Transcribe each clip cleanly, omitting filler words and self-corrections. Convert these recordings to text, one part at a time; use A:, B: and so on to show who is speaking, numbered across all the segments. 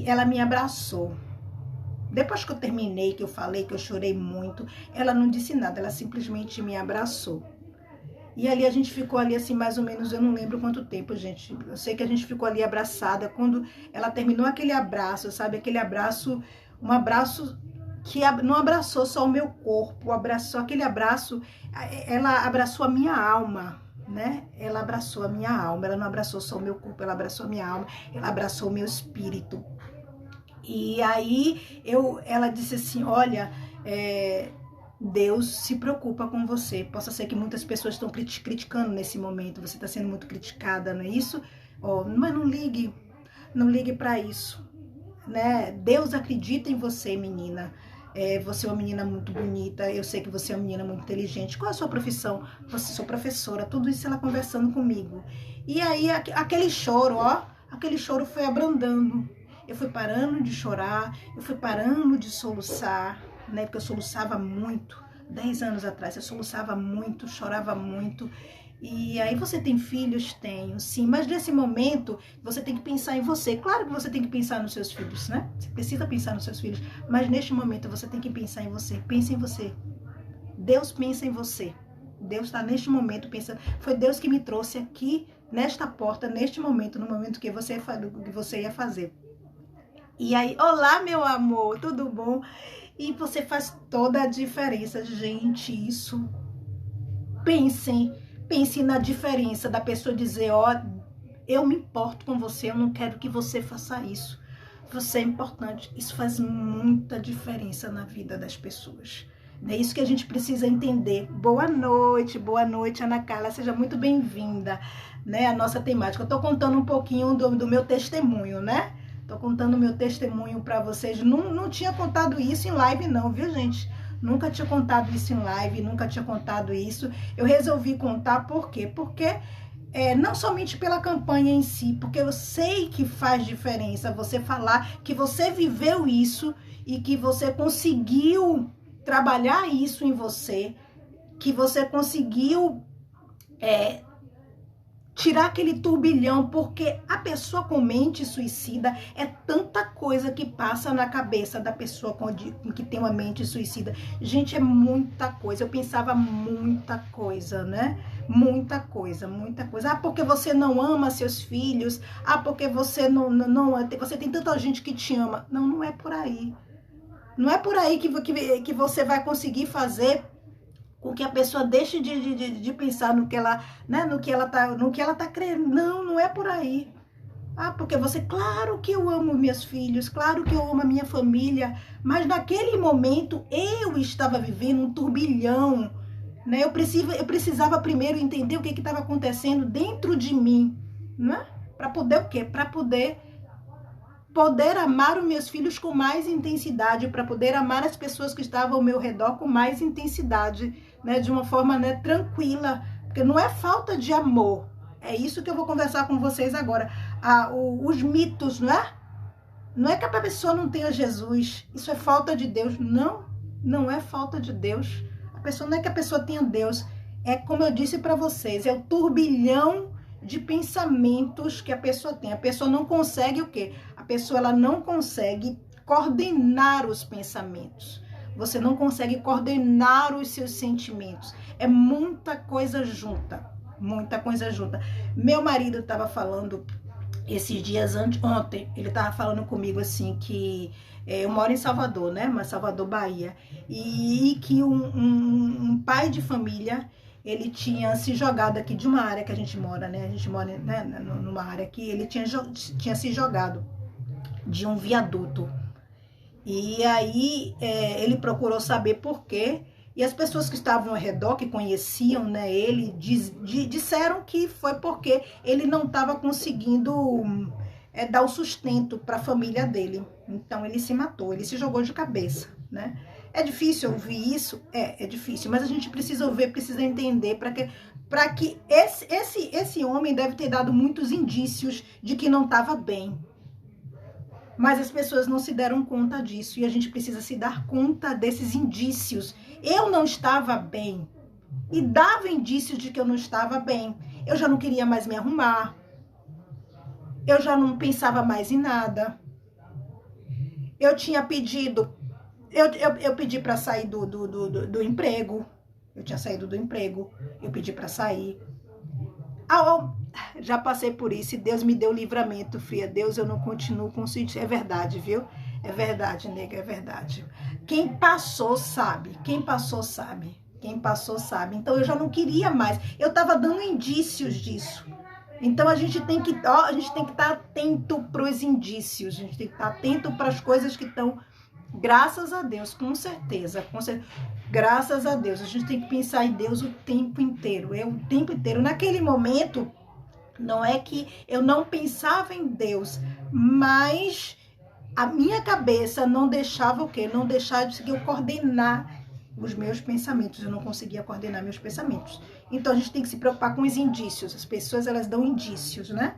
A: ela me abraçou. Depois que eu terminei, que eu falei, que eu chorei muito, ela não disse nada, ela simplesmente me abraçou. E ali a gente ficou ali assim, mais ou menos, eu não lembro quanto tempo, gente. Eu sei que a gente ficou ali abraçada. Quando ela terminou aquele abraço, sabe? Aquele abraço, um abraço que não abraçou só o meu corpo, abraçou aquele abraço, ela abraçou a minha alma, né? Ela abraçou a minha alma, ela não abraçou só o meu corpo, ela abraçou a minha alma, ela abraçou o meu espírito. E aí ela disse assim, olha, Deus se preocupa com você. Possa ser que muitas pessoas estão criticando nesse momento, você está sendo muito criticada, não é isso? Mas não ligue para isso, né? Deus acredita em você, menina. Você é uma menina muito bonita, eu sei que você é uma menina muito inteligente. Qual é a sua profissão? Você sou professora, tudo isso ela conversando comigo. E aí aquele choro, aquele choro foi abrandando. Eu fui parando de chorar, eu fui parando de soluçar, né? Porque eu soluçava muito. 10 anos atrás eu soluçava muito, chorava muito. E aí você tem filhos? Tenho, sim. Mas nesse momento você tem que pensar em você. Claro que você tem que pensar nos seus filhos, né? Você precisa pensar nos seus filhos. Mas neste momento você tem que pensar em você. Pense em você. Deus pensa em você. Deus está neste momento pensando. Foi Deus que me trouxe aqui nesta porta, neste momento, no momento que você ia fazer. E aí, olá, meu amor, tudo bom? E você faz toda a diferença, gente, isso. Pense na diferença da pessoa dizer, eu me importo com você, eu não quero que você faça isso. Você é importante, isso faz muita diferença na vida das pessoas. É isso que a gente precisa entender. Boa noite, Ana Carla, seja muito bem-vinda, né, a nossa temática. Eu tô contando um pouquinho do meu testemunho, né? Tô contando meu testemunho para vocês. Não tinha contado isso em live não, viu, gente? Nunca tinha contado isso em live, nunca tinha contado isso. Eu resolvi contar por quê? Porque não somente pela campanha em si, porque eu sei que faz diferença você falar que você viveu isso e que você conseguiu trabalhar isso em você, que você conseguiu tirar aquele turbilhão, porque a pessoa com mente suicida é tanta coisa que passa na cabeça da pessoa que tem uma mente suicida. Gente, é muita coisa. Eu pensava muita coisa, né? Muita coisa, muita coisa. Porque você não ama seus filhos. Porque você você tem tanta gente que te ama. Não é por aí. Não é por aí que você vai conseguir fazer com que a pessoa deixe de pensar no que ela, né, no que ela tá crendo. Não é por aí. Porque claro que eu amo meus filhos, claro que eu amo a minha família, mas naquele momento eu estava vivendo um turbilhão, né? Eu precisava primeiro entender o que estava acontecendo dentro de mim, né? Para poder o quê? Para poder amar os meus filhos com mais intensidade, para poder amar as pessoas que estavam ao meu redor com mais intensidade, né, de uma forma, né, tranquila, porque não é falta de amor. É isso que eu vou conversar com vocês agora. Os mitos, não é? Não é que a pessoa não tenha Jesus, isso é falta de Deus. Não é falta de Deus. Não é que a pessoa tenha Deus, é como eu disse para vocês, é o turbilhão de pensamentos que a pessoa tem. A pessoa não consegue o quê? A pessoa ela não consegue coordenar os pensamentos. Você não consegue coordenar os seus sentimentos. É muita coisa junta. Muita coisa junta. Meu marido estava falando esses dias ontem, ele estava falando comigo assim que eu moro em Salvador, né? Mas Salvador, Bahia. E que um pai de família, ele tinha se jogado aqui de uma área que a gente mora, né? A gente mora, né, numa área que ele tinha se jogado de um viaduto. E aí ele procurou saber por quê. E as pessoas que estavam ao redor, que conheciam, né, ele, disseram que foi porque ele não estava conseguindo dar o sustento para a família dele. Então ele se matou, ele se jogou de cabeça, né? É difícil ouvir isso? É difícil, mas a gente precisa ouvir, precisa entender para que esse homem deve ter dado muitos indícios de que não estava bem. Mas as pessoas não se deram conta disso e a gente precisa se dar conta desses indícios. Eu não estava bem e dava indícios de que eu não estava bem. Eu já não queria mais me arrumar. Eu já não pensava mais em nada. Eu tinha pedido, eu pedi para sair do emprego. Eu tinha saído do emprego, eu pedi para sair. Já passei por isso e Deus me deu livramento, filha. Deus, eu não continuo com isso. É verdade, viu? É verdade, nega, é verdade. Quem passou sabe, quem passou sabe, quem passou sabe. Então eu já não queria mais. Eu estava dando indícios disso. Então a gente tem que estar atento para os indícios, a gente tem que estar atento para as coisas que estão, graças a Deus, com certeza, graças a Deus. A gente tem que pensar em Deus o tempo inteiro, o tempo inteiro. Naquele momento, não é que eu não pensava em Deus, mas a minha cabeça não deixava o quê? Não deixava de eu coordenar os meus pensamentos. Eu não conseguia coordenar meus pensamentos. Então a gente tem que se preocupar com os indícios. As pessoas, elas dão indícios, né?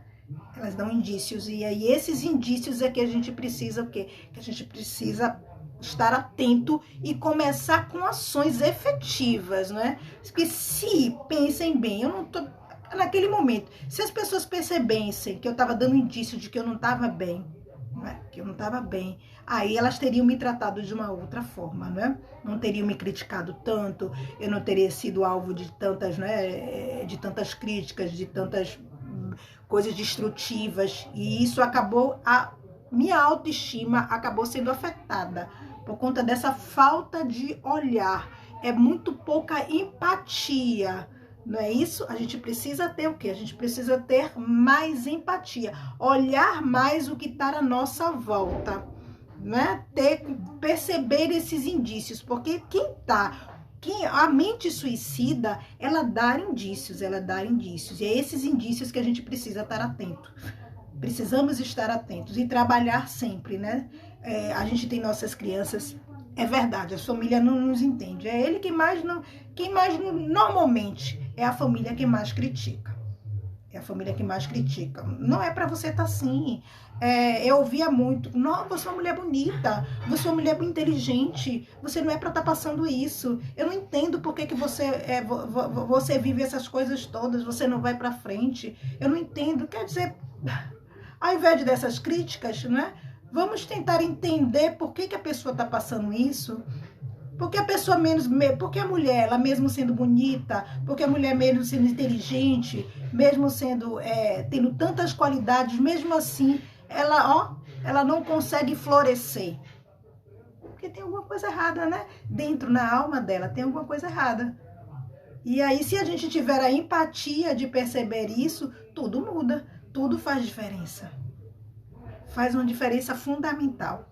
A: Elas dão indícios. E aí esses indícios é que a gente precisa o quê? Que a gente precisa estar atento e começar com ações efetivas, né? Porque se, pensem bem, eu não tô naquele momento, se as pessoas percebessem que eu estava dando indício de que eu não estava bem, né? Que eu não estava bem, aí elas teriam me tratado de uma outra forma, né? Não teriam me criticado tanto, eu não teria sido alvo de tantas, né? De tantas críticas, de tantas coisas destrutivas, e isso acabou, a minha autoestima acabou sendo afetada por conta dessa falta de olhar. É muito pouca empatia, não é isso? A gente precisa ter o quê? A gente precisa ter mais empatia, olhar mais o que está à nossa volta, né? Perceber esses indícios, porque a mente suicida, ela dá indícios, e é esses indícios que a gente precisa estar atento. Precisamos estar atentos e trabalhar sempre, né? A gente tem nossas crianças, é verdade, a família não nos entende. É ele normalmente, é a família que mais critica. É a família que mais critica. Não é para você estar assim. Eu ouvia muito, não, você é uma mulher bonita, você é uma mulher inteligente, você não é para estar passando isso. Eu não entendo por que você vive essas coisas todas, você não vai para frente. Eu não entendo. Quer dizer, ao invés dessas críticas, né, vamos tentar entender por que a pessoa está passando isso. Porque porque a mulher, ela mesmo sendo bonita, porque a mulher mesmo sendo inteligente, mesmo sendo, tendo tantas qualidades, mesmo assim, ela não consegue florescer. Porque tem alguma coisa errada, né? Dentro, na alma dela, tem alguma coisa errada. E aí, se a gente tiver a empatia de perceber isso, tudo muda, tudo faz diferença. Faz uma diferença fundamental,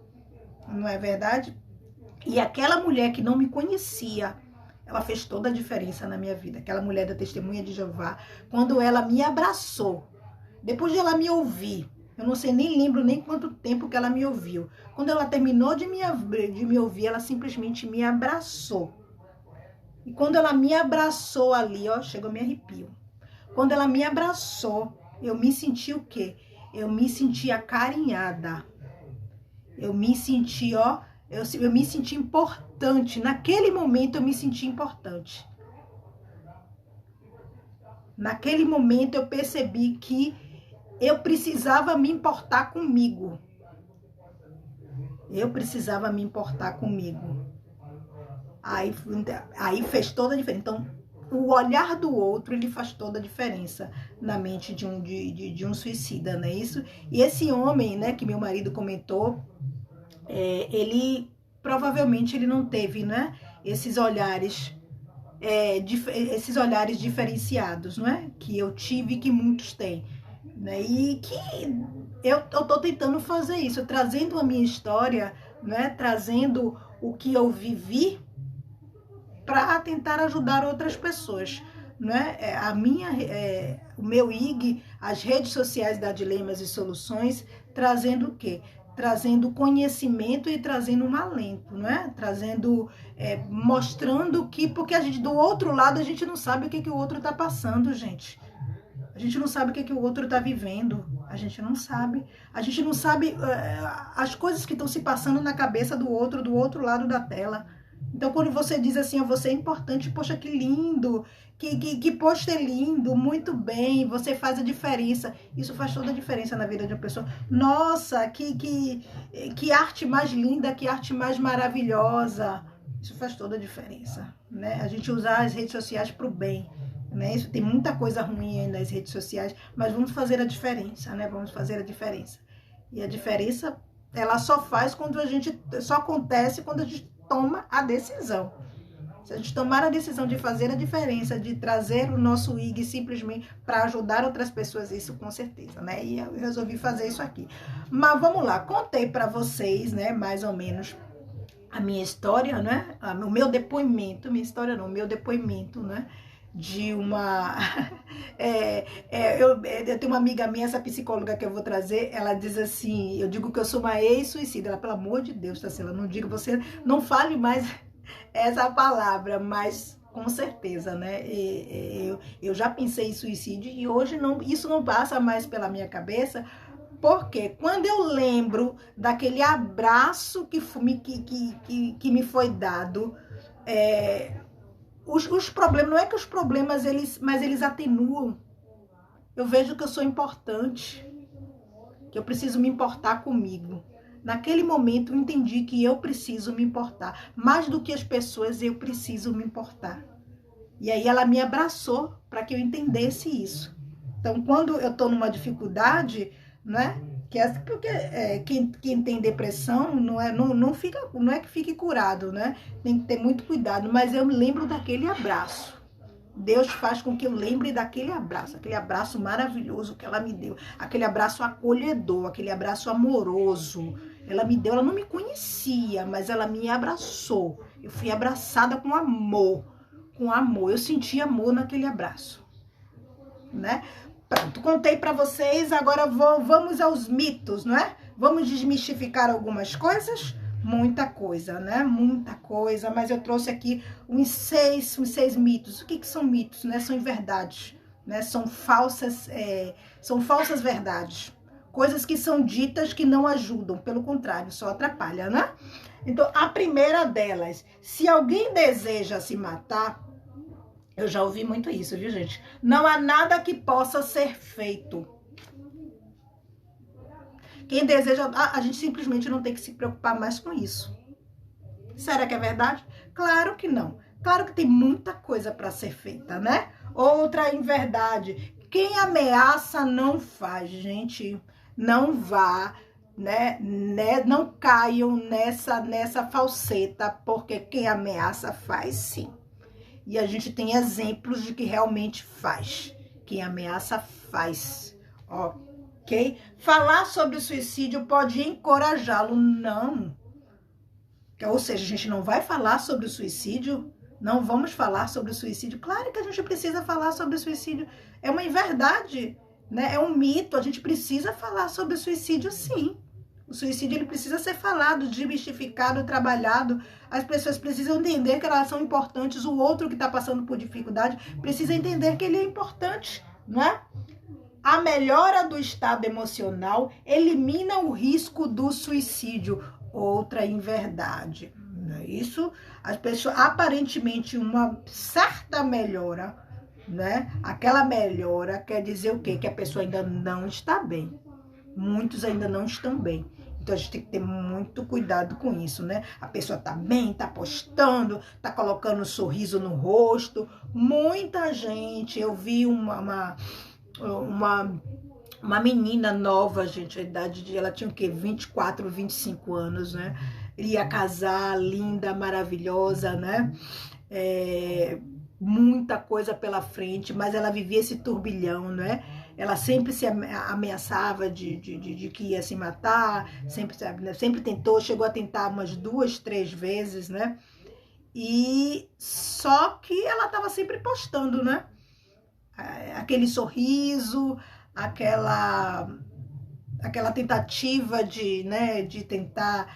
A: não é verdade? E aquela mulher que não me conhecia, ela fez toda a diferença na minha vida. Aquela mulher da Testemunha de Jeová, quando ela me abraçou, depois de ela me ouvir, eu não sei, nem lembro nem quanto tempo que ela me ouviu. Quando ela terminou de me ouvir, ela simplesmente me abraçou. E quando ela me abraçou ali, chegou a me arrepio. Quando ela me abraçou, eu me senti o quê? Eu me senti acarinhada. Eu me senti, eu me senti importante. Naquele momento eu me senti importante. Naquele momento eu percebi que eu precisava me importar comigo. Eu precisava me importar comigo. Aí fez toda a diferença. Então, o olhar do outro, ele faz toda a diferença na mente de um suicida, não é isso? E esse homem, né, que meu marido comentou, ele provavelmente ele não teve, né, esses olhares diferenciados, não é? Que eu tive, que muitos têm, né? E que eu tô tentando fazer isso, trazendo a minha história, né, trazendo o que eu vivi para tentar ajudar outras pessoas, né? O meu IG, as redes sociais da Dilemas e Soluções, trazendo o quê? Trazendo conhecimento e trazendo um alento, né? Trazendo, mostrando que, porque a gente, do outro lado, a gente não sabe o que o outro está passando, gente. A gente não sabe o que o outro está vivendo. A gente não sabe. A gente não sabe as coisas que estão se passando na cabeça do outro lado da tela. Então, quando você diz assim, você é importante, poxa, que lindo, que post é lindo, muito bem, você faz a diferença. Isso faz toda a diferença na vida de uma pessoa. Nossa, que arte mais linda, que arte mais maravilhosa. Isso faz toda a diferença, né? A gente usar as redes sociais para o bem, né? Isso tem muita coisa ruim aí nas redes sociais, mas vamos fazer a diferença, né? Vamos fazer a diferença. E a diferença, ela só acontece quando a gente toma a decisão. Se a gente tomar a decisão de fazer a diferença, de trazer o nosso IG simplesmente para ajudar outras pessoas, isso com certeza, né? E eu resolvi fazer isso aqui. Mas vamos lá, contei para vocês, né, mais ou menos a minha história, né? O meu depoimento, minha história não, o meu depoimento, né? De uma... eu tenho uma amiga minha, essa psicóloga que eu vou trazer, ela diz assim, eu digo que eu sou uma ex-suicida. Ela, pelo amor de Deus, Tarsila, não diga, você não fale mais essa palavra, mas com certeza, né? Eu já pensei em suicídio e hoje não, isso não passa mais pela minha cabeça, porque quando eu lembro daquele abraço que me foi dado, os problemas, não é que os problemas, mas eles atenuam. Eu vejo que eu sou importante, que eu preciso me importar comigo. Naquele momento eu entendi que eu preciso me importar. Mais do que as pessoas, eu preciso me importar. E aí ela me abraçou para que eu entendesse isso. Então, quando eu estou numa dificuldade, né? Porque quem tem depressão não é que fique curado, né? Tem que ter muito cuidado. Mas eu me lembro daquele abraço. Deus faz com que eu lembre daquele abraço maravilhoso que ela me deu, aquele abraço acolhedor, aquele abraço amoroso. Ela me deu, ela não me conhecia, mas ela me abraçou. Eu fui abraçada com amor, eu senti amor naquele abraço, né? Pronto, contei para vocês, agora vamos aos mitos, não é? Vamos desmistificar algumas coisas. Muita coisa, né? Muita coisa, mas eu trouxe aqui uns seis mitos. O que são mitos, né? São verdades, né? São falsas verdades. Coisas que são ditas que não ajudam, pelo contrário, só atrapalham, né? Então, a primeira delas, se alguém deseja se matar, eu já ouvi muito isso, viu, gente? Não há nada que possa ser feito. Quem deseja... A gente simplesmente não tem que se preocupar mais com isso. Será que é verdade? Claro que não. Claro que tem muita coisa para ser feita, né? Outra inverdade. Quem ameaça não faz, gente. Não vá, né? Não caiam nessa falseta, porque quem ameaça faz sim. E a gente tem exemplos de que realmente faz. Quem ameaça faz. Ok? Falar sobre o suicídio pode encorajá-lo? Não. Ou seja, a gente não vai falar sobre o suicídio? Não vamos falar sobre o suicídio? Claro que a gente precisa falar sobre o suicídio. É uma inverdade, né? É um mito. A gente precisa falar sobre o suicídio, sim. O suicídio ele precisa ser falado, desmistificado, trabalhado. As pessoas precisam entender que elas são importantes. O outro que está passando por dificuldade precisa entender que ele é importante, não é? A melhora do estado emocional elimina o risco do suicídio. Outra inverdade. Isso, as pessoas, aparentemente, uma certa melhora, né? Aquela melhora quer dizer o quê? Que a pessoa ainda não está bem. Muitos ainda não estão bem. Então, a gente tem que ter muito cuidado com isso, né? A pessoa tá bem, tá postando, tá colocando um sorriso no rosto. Muita gente, eu vi uma menina nova, gente, a idade de ela tinha o quê? 24, 25 anos, né? Ia casar, linda, maravilhosa, né? Muita coisa pela frente, mas ela vivia esse turbilhão, né? Ela sempre se ameaçava de que ia se matar, sempre tentou, chegou a tentar umas 2, 3 vezes, né? E só que ela estava sempre postando, né? Aquele sorriso, aquela tentativa de tentar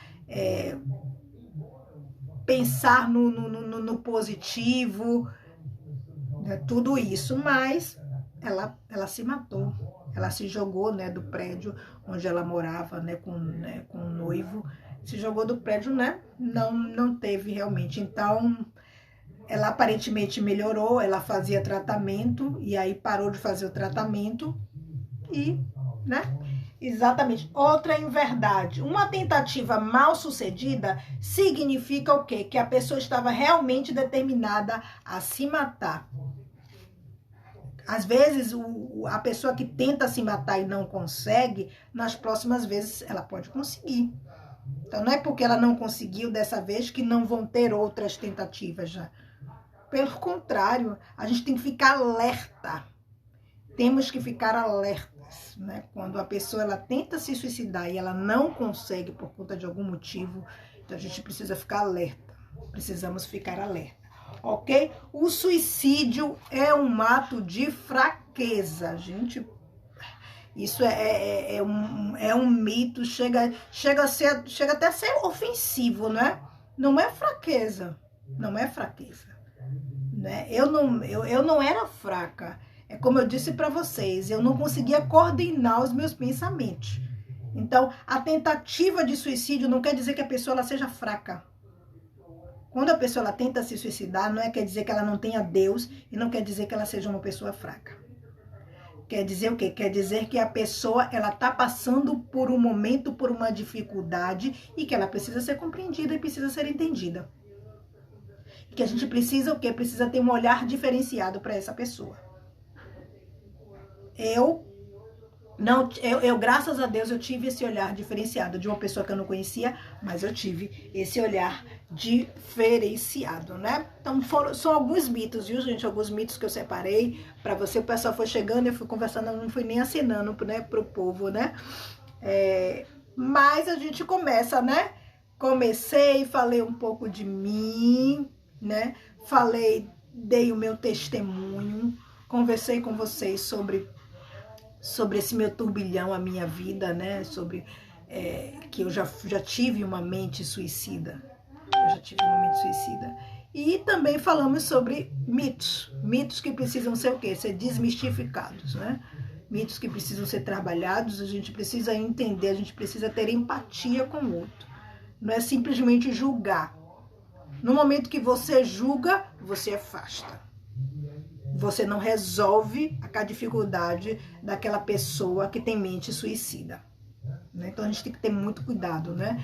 A: pensar no positivo, né, tudo isso, mas ela se matou, ela se jogou, né, do prédio onde ela morava, né, com o noivo, Se jogou do prédio, né? Não teve realmente. Então, ela aparentemente melhorou, ela fazia tratamento e aí parou de fazer o tratamento e, né? Exatamente. Outra inverdade. Uma tentativa mal sucedida significa o quê? Que a pessoa estava realmente determinada a se matar. Às vezes, a pessoa que tenta se matar e não consegue, nas próximas vezes ela pode conseguir. Então, não é porque ela não conseguiu dessa vez que não vão ter outras tentativas já. Pelo contrário, a gente tem que ficar alerta. Temos que ficar alertas, né? Quando a pessoa ela tenta se suicidar e ela não consegue por conta de algum motivo, então a gente precisa ficar alerta. Precisamos ficar alerta. Ok? O suicídio é um ato de fraqueza, gente. Isso é um mito, chega até a ser ofensivo, né? Não é fraqueza, não é fraqueza, né? Eu não era fraca, é como eu disse para vocês, eu não conseguia coordenar os meus pensamentos. Então, a tentativa de suicídio não quer dizer que a pessoa ela seja fraca. Quando a pessoa ela tenta se suicidar, não quer dizer que ela não tenha Deus e não quer dizer que ela seja uma pessoa fraca. Quer dizer o quê? Quer dizer que a pessoa ela está passando por um momento, por uma dificuldade e que ela precisa ser compreendida e precisa ser entendida. E que a gente precisa o quê? Precisa ter um olhar diferenciado para essa pessoa. Graças a Deus, eu tive esse olhar diferenciado de uma pessoa que eu não conhecia, mas eu tive esse olhar diferenciado, né? Então, são alguns mitos, viu, gente? Alguns mitos que eu separei para você. O pessoal foi chegando, eu fui conversando, eu não fui nem acenando, né, pro povo, né? Mas a gente começa, né? Comecei, falei um pouco de mim, né? Dei o meu testemunho, conversei com vocês sobre esse meu turbilhão, a minha vida, né? Sobre que eu já tive uma mente suicida. E também falamos sobre mitos. Mitos que precisam ser o quê? Ser desmistificados, né? Mitos que precisam ser trabalhados, a gente precisa entender, a gente precisa ter empatia com o outro. Não é simplesmente julgar. No momento que você julga, você afasta. Você não resolve a dificuldade daquela pessoa que tem mente suicida. Né? Então a gente tem que ter muito cuidado, né?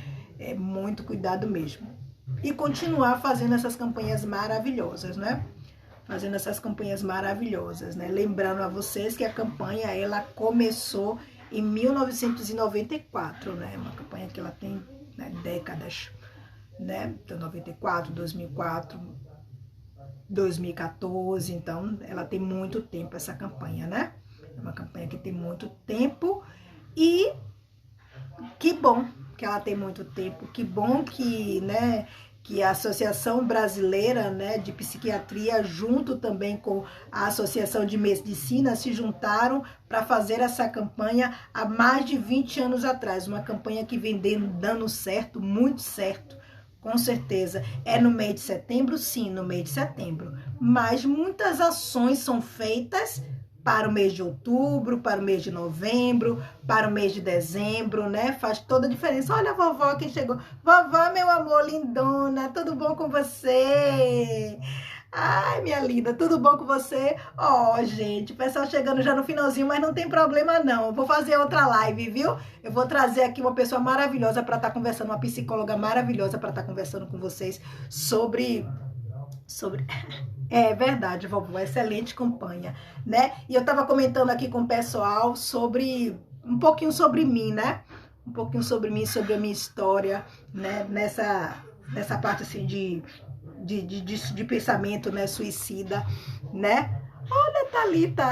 A: Muito cuidado mesmo. E continuar fazendo essas campanhas maravilhosas, né? Fazendo essas campanhas maravilhosas, né? Lembrando a vocês que a campanha, ela começou em 1994, né? Uma campanha que ela tem, né, décadas, né? Então, 94, 2004... 2014, então ela tem muito tempo essa campanha, né? É uma campanha que tem muito tempo e que bom que ela tem muito tempo, que bom que, né, que a Associação Brasileira, né, de Psiquiatria, junto também com a Associação de Medicina, se juntaram para fazer essa campanha há mais de 20 anos atrás, uma campanha que vem dando certo, muito certo. Com certeza. É no mês de setembro? Sim, no mês de setembro. Mas muitas ações são feitas para o mês de outubro, para o mês de novembro, para o mês de dezembro, né? Faz toda a diferença. Olha a vovó que chegou. Vovó, meu amor, lindona, tudo bom com você? Ai, minha linda, tudo bom com você? Ó, gente, o pessoal chegando já no finalzinho, mas não tem problema não. Eu vou fazer outra live, viu? Eu vou trazer aqui uma pessoa maravilhosa para estar conversando, uma psicóloga maravilhosa para estar conversando com vocês sobre... É verdade, vovó, excelente campanha, né? E eu tava comentando aqui com o pessoal um pouquinho sobre mim, né? Um pouquinho sobre mim, sobre a minha história, né? Nessa parte assim de pensamento, né, suicida, né? Olha, Thalita.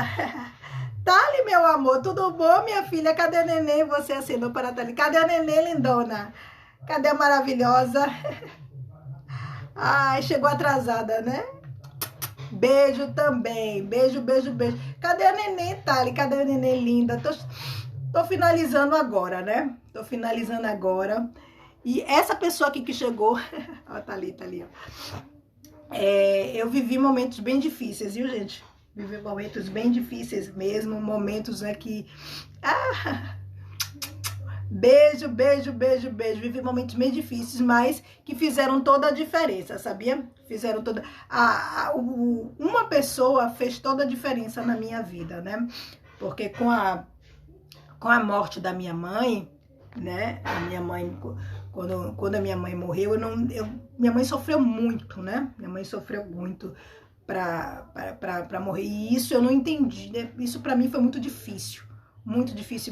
A: Thali, meu amor, tudo bom, minha filha? Cadê a neném? Você assinou para a Thalita. Cadê a neném, lindona? Cadê a maravilhosa? Ai, chegou atrasada, né? Beijo também. Beijo, beijo, beijo. Cadê a neném, Thali? Cadê a neném linda? Tô finalizando agora, né? Tô finalizando agora. E essa pessoa aqui que chegou, ó, tá ali, ó. Eu vivi momentos bem difíceis, viu, gente? Vivi momentos bem difíceis mesmo, momentos, né, que... Beijo, beijo, beijo, beijo. Vivi momentos meio difíceis, mas que fizeram toda a diferença, sabia? Fizeram toda... uma pessoa fez toda a diferença na minha vida, né? Porque com a morte da minha mãe, né? A minha mãe, quando a minha mãe morreu, minha mãe sofreu muito, né? Minha mãe sofreu muito para morrer. E isso eu não entendi, né? Isso para mim foi muito difícil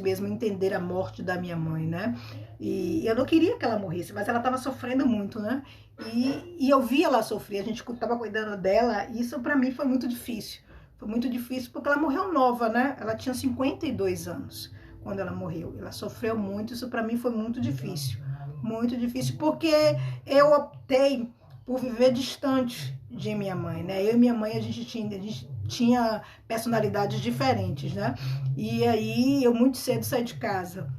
A: mesmo entender a morte da minha mãe, né? E eu não queria que ela morresse, mas ela estava sofrendo muito, né? E eu via ela sofrer, a gente estava cuidando dela, e isso para mim foi muito difícil. Foi muito difícil porque ela morreu nova, né? Ela tinha 52 anos quando ela morreu. Ela sofreu muito, isso para mim foi muito difícil. Muito difícil, porque eu optei por viver distante de minha mãe, né? Eu e minha mãe, a gente tinha personalidades diferentes, né? E aí eu muito cedo saí de casa.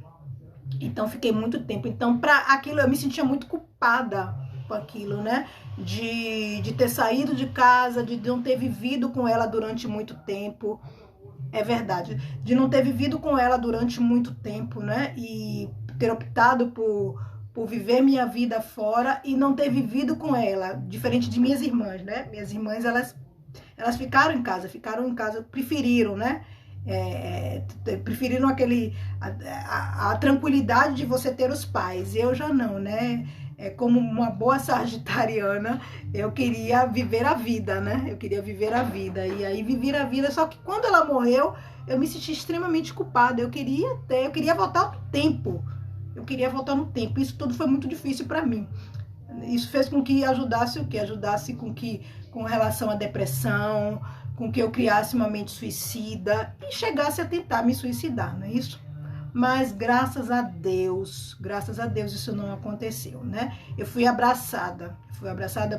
A: Então fiquei muito tempo. Então, para aquilo, eu me sentia muito culpada com aquilo, né? De ter saído de casa, de não ter vivido com ela durante muito tempo. É verdade. De não ter vivido com ela durante muito tempo, né? E ter optado por viver minha vida fora e não ter vivido com ela, diferente de minhas irmãs, né? Minhas irmãs, elas ficaram em casa, preferiram, né? Preferiram a tranquilidade de você ter os pais. Eu já não, né? Como uma boa sagitariana, eu queria viver a vida, né? Eu queria viver a vida. E aí viver a vida, só que quando ela morreu, eu me senti extremamente culpada. Eu queria voltar no tempo. Eu queria voltar no tempo. Isso tudo foi muito difícil para mim. Isso fez com que ajudasse o quê? Ajudasse com relação à depressão, com que eu criasse uma mente suicida e chegasse a tentar me suicidar, não é isso? Mas graças a Deus isso não aconteceu, né? Eu fui abraçada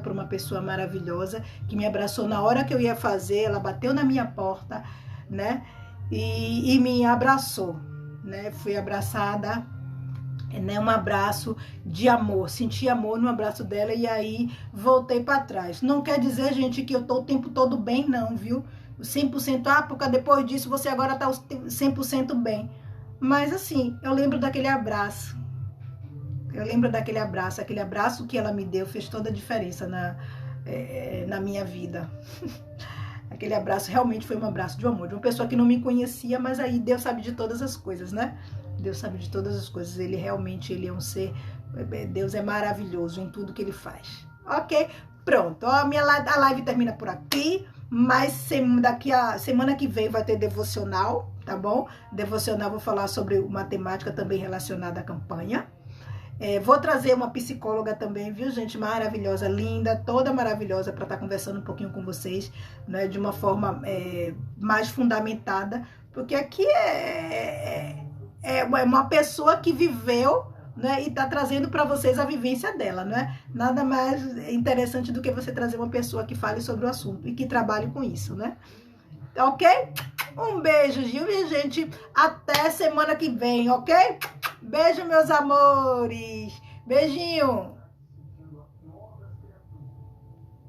A: por uma pessoa maravilhosa que me abraçou na hora que eu ia fazer, ela bateu na minha porta, né? E me abraçou, né? Fui abraçada, né, um abraço de amor, senti amor no abraço dela e aí voltei para trás. Não quer dizer, gente, que eu tô o tempo todo bem, não, viu? 100%, porque depois disso você agora tá 100% bem. Mas assim, eu lembro daquele abraço. Aquele abraço que ela me deu fez toda a diferença na minha vida. Aquele abraço realmente foi um abraço de amor, de uma pessoa que não me conhecia, mas aí Deus sabe de todas as coisas, né? Deus sabe de todas as coisas, ele é um ser, Deus é maravilhoso em tudo que ele faz. Ok? Pronto, a live termina por aqui, mas daqui a semana que vem vai ter devocional, tá bom? Devocional, vou falar sobre uma temática também relacionada à campanha. Vou trazer uma psicóloga também, viu, gente? Maravilhosa, linda, toda maravilhosa, para estar conversando um pouquinho com vocês, né? De uma forma mais fundamentada, porque aqui é uma pessoa que viveu, né, e está trazendo para vocês a vivência dela, né? Nada mais interessante do que você trazer uma pessoa que fale sobre o assunto e que trabalhe com isso, né? Ok? Um beijo, Gil, e gente, até semana que vem, ok? Beijo, meus amores. Beijinho.